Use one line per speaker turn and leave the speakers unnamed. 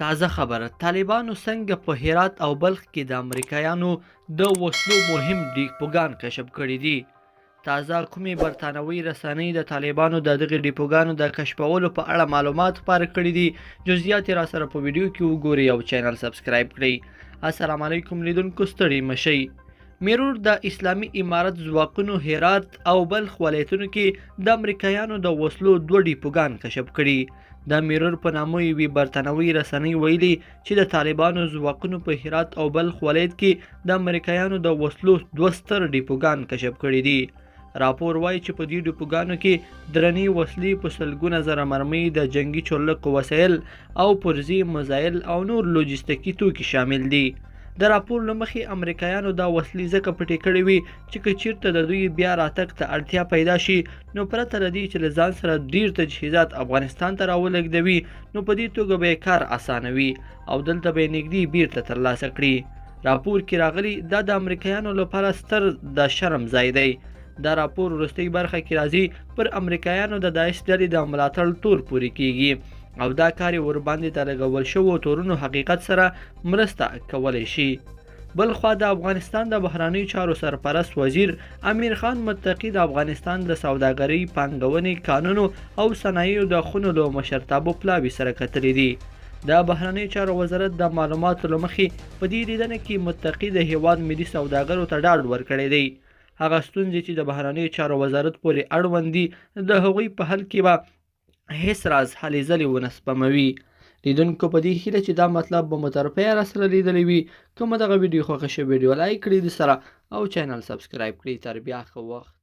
تازه خبره، طالبانو څنګه په هرات او بلخ کې د امریکایانو د وسلو مهم ډیپوګان کشف کړي دي. تازه کومې برتانوي رسنۍ د طالبانو د دغه ډیپوګانو د کشفولو په اړه معلومات خپاره کړي دي. جزئیات یې راسره په ویډیو کې وګورئ او چینل سبسکرایب کړئ. السلام علیکم لیدونکو، ستړي مشئ. میرور د اسلامي امارت ځواکونو هرات او بلخ ولایتونو کې د امریکایانو د وسلو دوه ډیپوګان کشف کړي. د میرور په نامه یوې برتانوي رسنۍ ویلي چې د طالبانو ځواکونو په هرات او بلخ ولایت کې د امریکایانو د وسلو دوه ستر ډیپوګان کشف کړي دي. راپور وایي چې په دې ډیپوګانو کې درنې وسلې په سلګونه زره مرمۍ، د جنگي چورلکو وسایل او پرزې میزایل او نور لوجستیکي توکي شامل دي. د راپور له مخې امریکایانو دا وسلې ځکه پټې کړې وي چې که چیرته د دوی بیا راتګ ته اړتیا پیدا شي، نو پرته له دې چې له ځان سره ډیر تجهیزات افغانستان ته راولېږدوي، نو په دې توګه به یې کار اسانوي او دلته به یې نږدې بیرته ترلاسه کړي. راپور کې راغلي دا د امریکایانو لپاره ستر د شرم ځای دی. دا راپور وروستۍ برخه کې راځي پر امریکایانو د داعش ډلې د ملاتړ تور پورې کیږي او دا کار یې ورباندې د لګول شوو تورونو حقیقت سره مرسته کولی شي. بل خوا د افغانستان د بهرنیو چارو سرپرست وزیر امیر خان متقي د افغانستان د سوداګرۍ، پانګونې، کانونو او صنایعو د خونو له مشرتابو پلاوي سره کتلي دي. د بهرنیو چارو وزارت د معلوماتو له مخې په دې لیدنه کې متقي د هیواد ملي سوداګرو ته ډاډ ورکړی دی. هغه ستونزې چې د بهرنیو چارو وزارت پورې اړوند دي، د هغوی په حل کې به هیڅ راز هلې ځلې ونه سپموي. لیدونکو په دې هیله چې دا مطلب به مو تر پایه راسره لیدلی وي. که مو دغه ویډیو خوښه شوې، ویډیو لایک کړئ د سره او چینل سبسکرایب کړئ. تر بیا ښه وخت.